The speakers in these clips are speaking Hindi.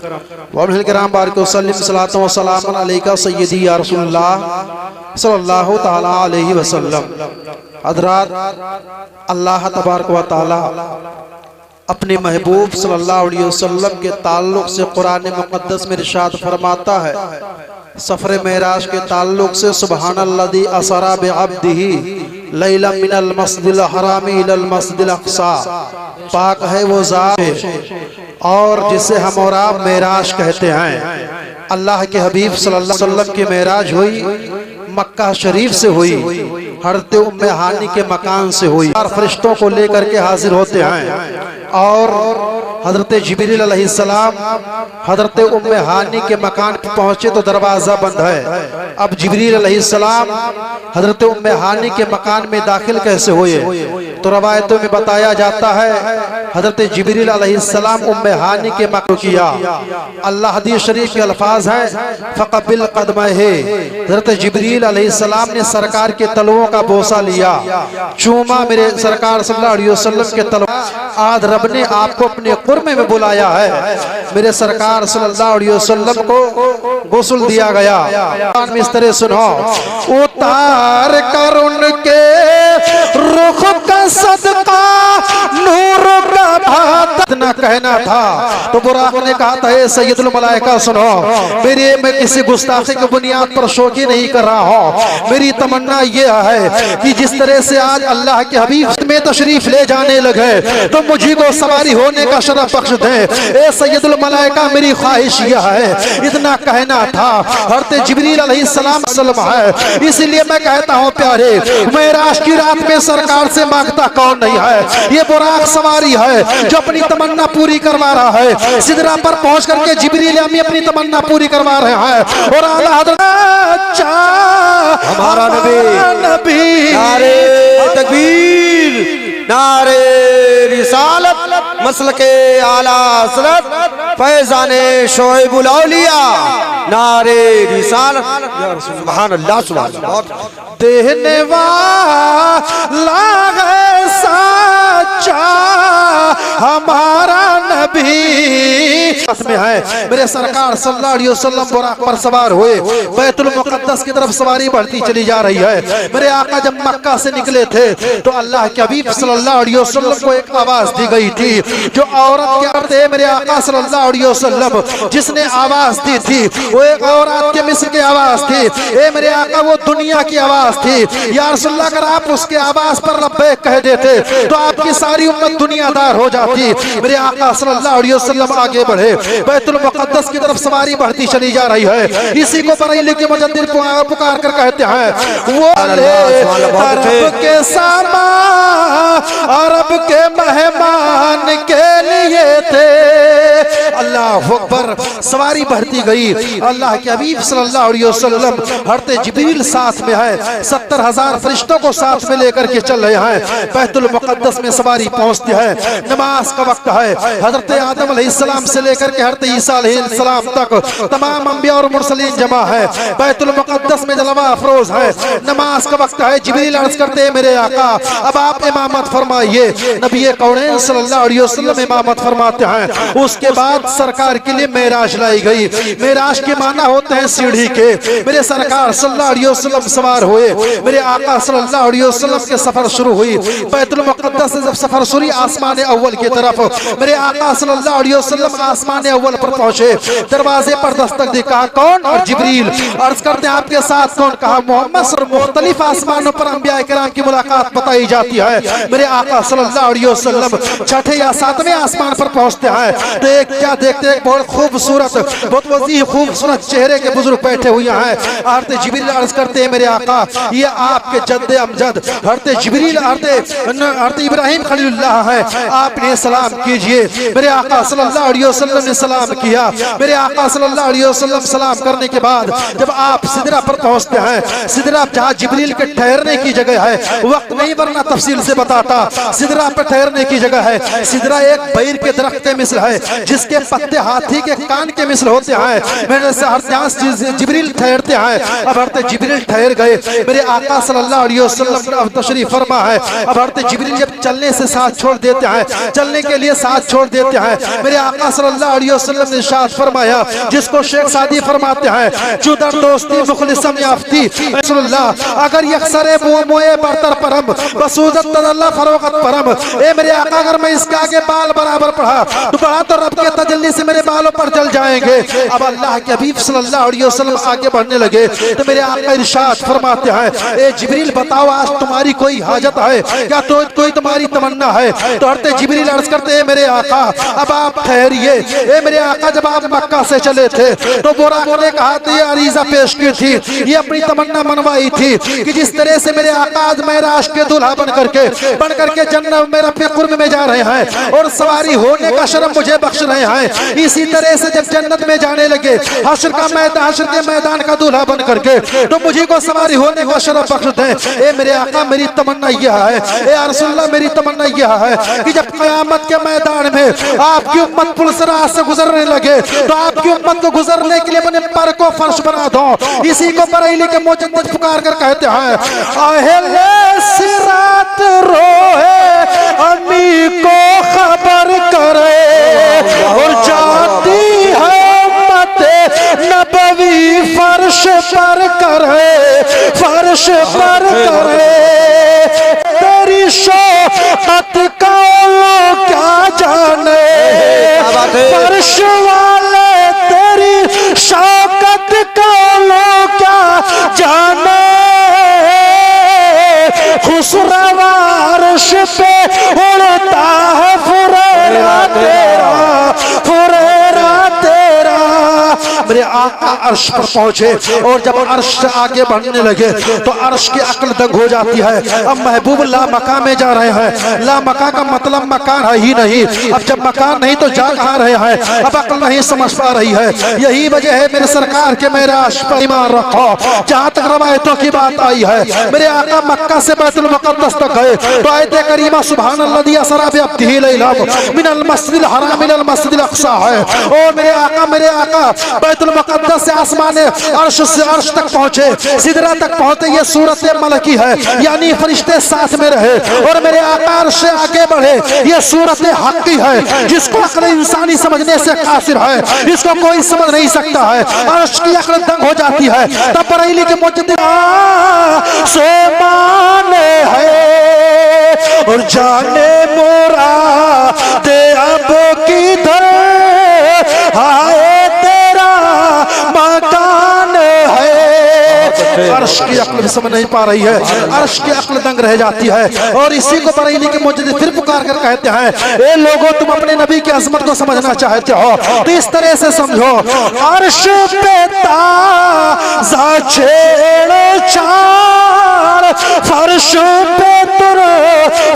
वअलैहिस्सलाम बारिक वसल्लम सलातो व सलाम अलैका सय्यदी या रसूलल्लाह सल्लल्लाहु तआला अलैहि वसल्लम। हज़रात, अल्लाह तबारक व तआला अपने महबूब सल्लल्लाहु अलैहि वसल्लम के ताल्लुक से कुरान मुक़द्दस में इरशाद फरमाता है, सफ़र मेराज के ताल्लुक से सुबहानल्लज़ी असरा बिअब्दिही लैला मिनल मस्जिदिल हरामी इलल मस्जिदिल अक़सा, पाक है वो ज़ात और जिसे हम और आप मेराज कहते हैं। अल्लाह के हबीब सल्लल्लाहु अलैहि वसल्लम की मेराज हुई मक्का शरीफ से हुई, हज़रत उम्मे हानी के मकान से हुई। फरिश्तों को लेकर के हाजिर होते हैं और हज़रत जिब्रील अलैहिस्सलाम हज़रत उम्मे हानी के मकान पर पहुंचे तो दरवाज़ा बंद है। अब जिब्रील अलैहिस्सलाम हज़रत उम्मे हानी के मकान में दाखिल कैसे हुए? तो रवायतों में बताया जाता है हज़रत जिब्रील अलैहिस्सलाम उम्मे हानी के मकान किया। अल्लाह हदीस शरीफ के अल्फाज हैं, फ़क़बिल क़दमैहि, हज़रत जिब्रील अलैहिस्सलाम ने सरकार के तलवों का बोसा लिया, चूमा मेरे सरकार सल्लल्लाहु अलैहि वसल्लम के तलवों। आज रब ने आपको अपने कुर्मे में बुलाया है। मेरे सरकार सल्लल्लाहु अलैहि वसल्लम को गुस्ल दिया गया। इस तरह सुनो, उतार कर उनके रुख का सदका नूर का भात इतना कहना था तो बुराक ने कहा था, ए सैयदुल मलाइका सुनो, मैं किसी गुस्ताखी की बुनियाद पर शोकी नहीं कर रहा हूँ। मेरी तमन्ना यह है कि जिस तरह से आज अल्लाह के हबीब में तशरीफ ले जाने लगे तो मुझी को सवारी होने का शरफ बख्श दे। ए सैयदुल मलाइका, मेरी ख्वाहिश यह है, इतना कहना था। हज़रत जिब्रील अलैहिस्सलाम है, इसलिए मैं कहता हूँ प्यारे, मेराज की रात में सरकार से मांगता कौन नहीं है? ये बुराक सवारी है जो अपनी तमन्ना पूरी करवा रहा है। सिदरा पर पहुंच करके जिब्रील अमी अपनी तमन्ना पूरी करवा रहे हैं और आला हज़रत हमारा नबी नारे तकबीर, नारे रिसालत, मसलके आला हज़रत फैज़ाने शोएबुल औलिया, नारे रिसालत, सुभान अल्लाह सुभान अल्लाह। देने वाला है सच्चा हमारा नबी में है। मेरे सरकार सल्लल्लाहु अलैहि वसल्लम बुराक पर सवार हुए, बैतुल मुक़द्दस की तरफ सवारी बढ़ती चली जा रही है। मेरे आका जब मक्का से निकले थे तो अल्लाह के हबीब सल्लल्लाहु अलैहि वसल्लम को एक आवाज दी गई थी जो औरत के अर्थ है। मेरे आका सल्लल्लाहु अलैहि वसल्लम जिसने आवाज दी थी वो एक औरत के मिस्र की आवाज थी। ए मेरे आका, वो दुनिया की आवाज थी। या रसूलल्लाह, अगर आप उसके आवाज पर लब्बैक कह देते तो आपकी सारी उम्मत दुनियादार हो जाती। मेरे आका सल्लल्लाहु अलैहि वसल्लम आगे बढ़े, बैतुल मुक़द्दस की तरफ सवारी बढ़ती चली जा रही है। इसी को बरेली के मुजद्दिद पुकार कर कहते हैं, वो अरब के सामा अरब के मेहमान के लिए थे। अल्लाह अकबर। सवारी बढ़ती गई। अल्लाह के हबीब सल्लल्लाहु अलैहि वसल्लम हज़रत जिब्रील साथ में है, 70,000 फरिश्तों को साथ में लेकर के चल रहे हैं। बैतुल मुक़द्दस में सवारी पहुंचती है, नमाज का वक्त है। हज़रत आदम अलैहिस्सलाम से लेकर के हज़रत ईसा अलैहिस्सलाम तक तमाम अंबिया और मुरसलीन जमा है। बैतुल मुक़द्दस में जलवा अफरोज है, नमाज का वक्त है। जिब्रील अर्ज़ करते हैं, मेरे आका अब आप इमामत फरमाइए। नबी कौनैन सल्लल्लाहु अलैहि वसल्लम इमामत फरमाते हैं। उसके बाद सरकार के लिए मेराज लाई गई। मेराज के माना होते हैं सीढ़ी के। मेरे सरकार सल्लल्लाहु अलैहि वसल्लम सवार हुए। मेरे आका सल्लल्लाहु अलैहि वसल्लम के सफर शुरू हुई। बैतुल मुक़द्दस से जब सफर शुरू आसमान अव्वल की तरफ, मेरे आका सल्लल्लाहु अलैहि वसल्लम आसमान अव्वल पर पहुंचे। दरवाजे पर दस्तक दी, कहा कौन? और जिब्रील अर्ज करते हैं, आपके साथ कौन? कहा मोहम्मद। मुख्तलिफ आसमानों पर अंबिया किराम की मुलाकात बताई जाती है। मेरे आका सल्लल्लाहु अलैहि वसल्लम छठे या सातवें आसमान पर पहुंचते हैं तो एक क्या देखते हैं, बहुत खूबसूरत, बहुत वसीह खूबसूरत चेहरे के बुजुर्ग बैठे हुए हैं। हज़रत जिब्रील अर्ज करते हैं, मेरे आका ये आपके जद्दे अमजद हज़रत जिब्रील हज़रत इब्राहिम खलीलुल्लाह है, आप इन्हें सलाम कीजिए। मेरे आका सल्लल्लाहु अलैहि वसल्लम ने सलाम किया। मेरे आका सल्लल्लाहु अलैहि वसल्लम सलाम करने के बाद जब आप सिदरा पर पहुंचते हैं, सिदरा जहाँ जिब्रील के ठहरने की जगह है, वक्त नहीं वरना तफसील से बताता। सिदरा पर ठहरने की जगह है। सिदरा एक बैर के दरख्त के मिसल है जिसके पत्ते हाथी के कान के मिसल होते हैं। मेरे से जिब्रील ठहरते हैं। अब हज़रत जिब्रील ठहर गए। मेरे आका सल्लल्लाहु अलैहि वसल्लम अब तशरीफ फरमा है। अब हज़रत जिब्रील जब चलने से से साथ छोड़ देते हैं, चलने के लिए साथ छोड़ देते हैं। मेरे आका सल्लल्लाहु अलैहि वसल्लम ने इरशाद फरमाया, जिसको शेख सादी फरमाते हैं, जुदर दोस्ती मुखलिसम याफ्ती रसूलुल्लाह, अगर यक्सरे मोए बरतर परम बसूदत तदल्ला फरोगत परम। ए मेरे आका, अगर मैं इसके आगे बाल बराबर पढ़ा तो बढ़ा तो रब के तजल्ली से मेरे बालों पर जल जाएंगे। अब अल्लाह के हबीब सल्लल्लाहु अलैहि वसल्लम आगे बढ़ने लगे तो मेरे आका इरशाद फरमाते हैं, ए जिब्रील बताओ आज तुम्हारी कोई हाजत है क्या, तो कोई तुम्हारी तमन्ना है? तो हरते जिब्रील अर्ज करते हैं, मेरे आका अब आप ठहरिए। ए मेरे आका, जब आप मक्का से चले थे तो बुराक ने कहा था, ये अरीजा पेश की थी, ये अपनी तमन्ना मनवाई थी कि जिस तरह से मेरे आका आज मेराज के दूल्हा बन करके जन्नत में रब के कुर्ब में जा रहे हैं और सवारी होने का शर्म मुझे बख्श रहे हैं, इसी तरह से जब जन्नत में जाने लगे हश्र के मैदान का दूल्हा बन करके तो मुझे को सवारी होने का शर्फ बख्श दें। ए मेरे आका, मेरी तमन्ना यह है, ए रसूलुल्लाह मेरी तमन्ना यह है कि जब क़यामत के मैदान में आपकी उम्मत पुलसरात से गुजरने लगे तो आपकी उम्मत को गुजरने के लिए अपने पर को फर्श बना दो। इसी को बरेली के मुजद्दिद पुकार कर कहते हैं, अहले सिरात रोए अम्मी को खबर करे और जाती है नबवी फर्श पर करे, फर्श पर करे। तेरी शौकत का क्या जाने फर्श वाले, तेरी शौकत का क्या जाने। खुसरवा अर्श पे उड़ता है फुरेरा तेरा, फुरेरा तेरा। मेरे आका अर्श पर पहुंचे और जब अर्श से आगे बढ़ने लगे तो अर्श की अक्ल दंग हो जाती है। अब महबूब ला मकान में जा रहे हैं, ला मकान का मतलब मकान है ही नहीं। अब जब मकान नहीं तो जा कहाँ रहे हैं, अब अक्ल नहीं समझ पा रही है। यही वजह है मेरे सरकार के मेराज पर ईमान रखो। जहाँ तक रवायतों की बात आई है, मेरे आका मक्का से बैतुल मुक़द्दस तक गए तो आयत करीमा सुब्हानल्लज़ी असरा बिअब्दिही लैलन मिनल मस्जिदिल हराम इलल मस्जिदिल अक़सा है। और मेरे आका बैतुल मुक़द्दस से आसमान अर्श से अर्श तक पहुंचे, सिदरा तक पहुंचे। ये सूरत मलकी है, यानी फरिश्ते साथ में रहे और मेरे आका अर्श से आगे बढ़े। ये सूरत हक़ी है जिसको अक्ल इंसानी समझने से कासिर है, इसको कोई समझ नहीं सकता है। अर्श की अक्ल दंग हो जाती है। तब बरेली के मुजद्दिद से माने है और जाने मोरा दे अब किधर आए तेरा मकान है। अर्श की अक्ल भी समझ नहीं पा रही है, अर्श की अक्ल दंग रह जाती है। और इसी को बरेली के मुजद्दिद फिर पुकार कर कहते हैं, ए लोगों, तुम अपने नबी की अजमत को समझना चाहते हो तो इस तरह से समझो। अर्श पे ताज़ा छेड़छाड़, फर्श पे तुर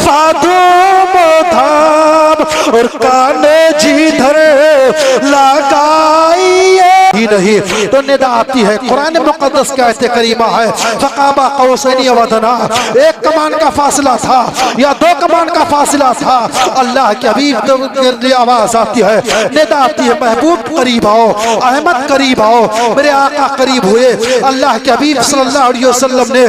फादुम धाम और काने जिधर लगाइए ही नहीं तो निदा आती है। कुरान मुक़द्दस की आयत करीमा है, फ़क़ाबा क़ौसैनी व अदना, एक कमान का फासला था या दो कमान का फासला था। अल्लाह के हबीब के लिए आवाज आती है, निदा आती है, महबूब करीब आओ, अहमद करीब आओ। मेरे आका करीब हुए। अल्लाह के हबीब सल्लल्लाहु अलैहि वसल्लम ने,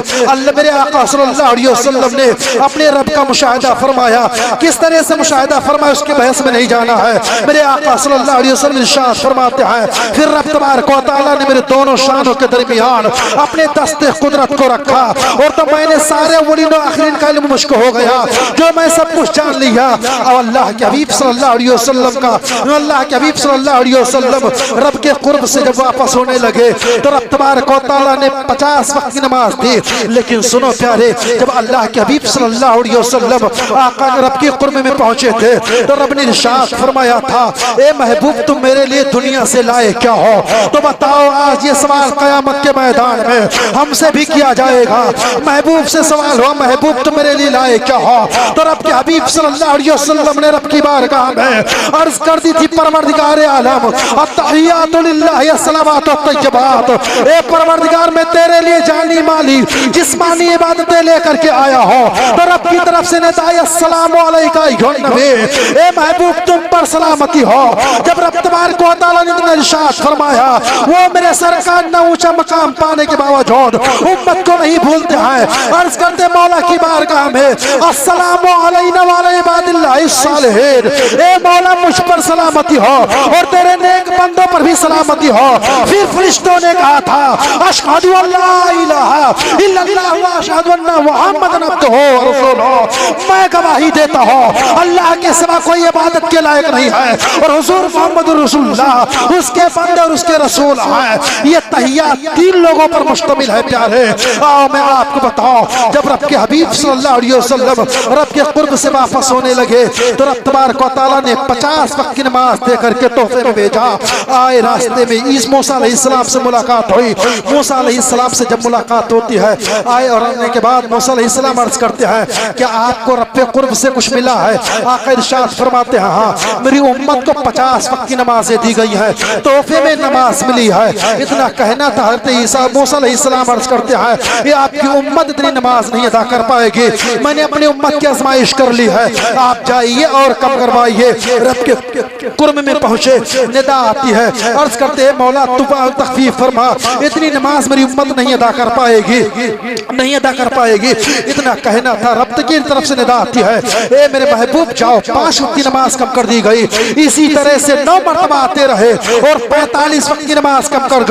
मेरे आका सल्लल्लाहु अलैहि वसल्लम ने अपने रब का मुशाहिदा फरमाया। किस तरह से मुशाहिदा फरमाया उसके बहस में नहीं जाना है। मेरे आका सल्लल्लाहु अलैहि वसल्लम इरशाद फरमाते हैं, फिर रब तबारक व तआला ने मेरे दोनों शानों के दरमियान अपने दस्ते कुदरत को रखा और तो मैंने सारे वलीन आखिरीन का इल्म मुझको हो गया, जो मैं सब कुछ जान लिया। और अल्लाह के हबीब सल्लल्लाहु अलैहि वसल्लम का, अल्लाह के हबीब सल्लल्लाहु अलैहि वसल्लम रब के कुर्ब से जब वापस होने लगे तो रब तबारक व तआला ने 50 वक्त की नमाज दी। लेकिन सुनो प्यारे, जब अल्लाह के हबीब सल्लल्लाहु अलैहि वसल्लम आका रब के कुर्ब में पहुंचे थे तो रब ने इरशाद फरमाया था, ए महबूब, तुम मेरे लिए दुनिया से लाए क्या हो? तो बताओ, आज ये सवाल क़यामत के मैदान में हमसे भी किया जाएगा। महबूब से सवाल हुआ, महबूब तुम मेरे लिए लाए क्या हो? तो रब के हबीब सल्लल्लाहु अलैहि वसल्लम ने रब की बारगाह में अर्ज कर दी थी, परवरदिगार आलम, अत्तहियातु लिल्लाहि अस्सलावातु अत्तय्यबात, ए परवरदिगार, मैं तेरे लिए जानी माली जिस्मानी इबादतें लेकर के आया हो। तो रब की तरफ से निदा, अस्सलामु अलैका अय्युहन नबी, ए महबूब तुम पर सलामती हो। जब रब तबारक व तआला ने इरशाद फरमाया, वो मेरे सरकार न ऊंचा मकाम पाने के बावजूद उम्मत को नहीं भूलते हैं। अर्ज करते मौला की बारगाह में, अस्सलामु अलैना व अला इबादिल्लाहिस सालिहीन, ए मौला मुझ पर सलामती हो और तेरे नेक बंदों पर भी सलामती हो। फिर फरिश्तों ने कहा था, अशहदु अल्ला इलाहा इल्लल्लाह व अशहदु अन्ना मुहम्मदन अब्दुहु व रसूलुहु, मैं गवाही देता हूँ अल्लाह के सिवा कोई इबादत के लायक नहीं है और हुजूर मोहम्मद रसूलुल्लाह उसके बंदे और उसके रसूल हैं। ये तहिया 3 लोगों पर मुश्तमिल है प्यारे। आओ मैं आपको बताऊं, जब रब के हबीब सल्लल्लाहु अलैहि वसल्लम रब के कुर्ब से वापस होने लगे तो रब तबारक व तआला ने 50 वक्त की नमाज दे करके तोहफे में भेजा। आए रास्ते में ईसा मूसा अलैहिस्सलाम से मुलाकात हुई। मूसा अलैहिस्सलाम से जब मुलाकात होती है, आए और आने के बाद मूसा अलैहिस्सलाम अर्ज करते हैं कि आपको रब के कुर्ब से कुछ मिला है? आका इरशाद फरमाते हैं, हाँ मेरी उम्मत को 50 वक्त की नमाजें दी गई हैं, तोहफे में नमाज मिली है। इतना कहना था हज़रत ईसा मूसा अलैहिस्सलाम अर्ज करते हैं ये आपकी उम्मत इतनी नमाज नहीं अदा कर पाएगी, मैंने अपनी उम्मत की आजमाइश कर ली है, आप जाइए और कम करवाइए। रब के कुर्ब में पहुंचे, निदा आती है, अर्ज करते हैं मौला तू तखफीफ फरमा, इतनी नमाज मेरी उम्मत नहीं अदा कर पाएगी, नहीं अदा कर पाएगी। इतना कहना था, रब की तरफ से निदा आती है, ए मेरे महबूब जाओ 5 वक्त की नमाज कम कर दी गई। इसी तरह से 9 मरतबा आते रहे और 45 वक्त की नमाज कम कर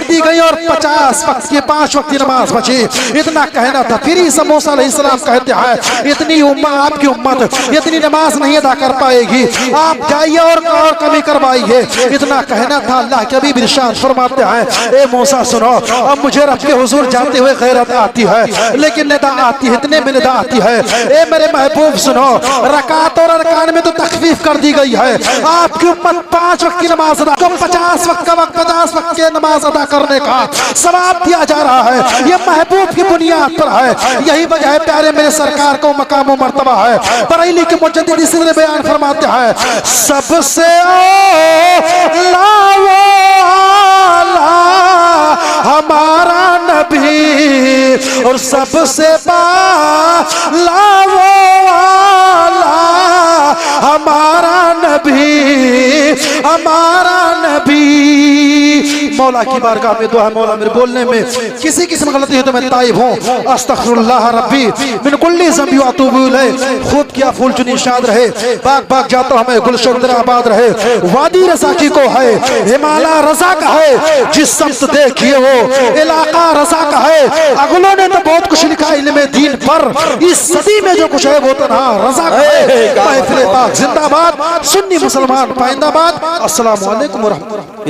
दी गई और 50 वक्त की 5 वक्त की नमाज बची। इतना कहना था, फिर ईसा मूसा अलैहिस्सलाम कहते हैं इतनी आपकी उम्मत इतनी नमाज नहीं अदा कर पाएगी, आप जाइए और कमी करवाइए। इतना कहना था, अल्लाह के हबीब इरशाद फरमाते हैं, ए मूसा सुनो, अब मुझे रब के हुजूर जाते हुए गैरत आती है, लेकिन निदा आती है, इतने में निदा आती है, ए मेरे महबूब सुनो, रकात और अरकान में तो तखफीफ कर दी गई है, आपकी उम्मत 5 वक्त की नमाज अदा, 50 वक्त की नमाज अदा करने का सवाब दिया जा रहा है। ये महबूब की बुनियाद पर है, यही वजह है प्यारे मेरे सरकार को मकाम मर्तबा है। बरेली के मुजद्दिद इसलिए बयान फरमाते हैं, सबसे हमारा नबी और सबसे हमारा नबी। मौला की बारगाह में दुआ है, मौला मेरे बोलने में किसी किस्म गलती है तो मैं ताइब हूँ, अस्तगफिरुल्लाह रब्बी मिन कुल्ली ज़ंबी व अतूबु इलैह। खुद क्या फूल चुनी शाद रहे, बाग बाग जाता हमें गुलशन तेरा आबाद रहे। वादी रज़ा की को है, हिमालय रज़ा का है, जिस समत देखिए वो इलाका रज़ा का है। अगलों ने तो बहुत कुछ लिखा इल्मे दीन पर, इस सदी में जो कुछ है वो तन्हा रज़ा का है। महफिल पाक जिंदाबाद, सुन्नी मुसलमान पाइंदाबाद। अस्सलामु अलैकुम व रहमतुल्लाह।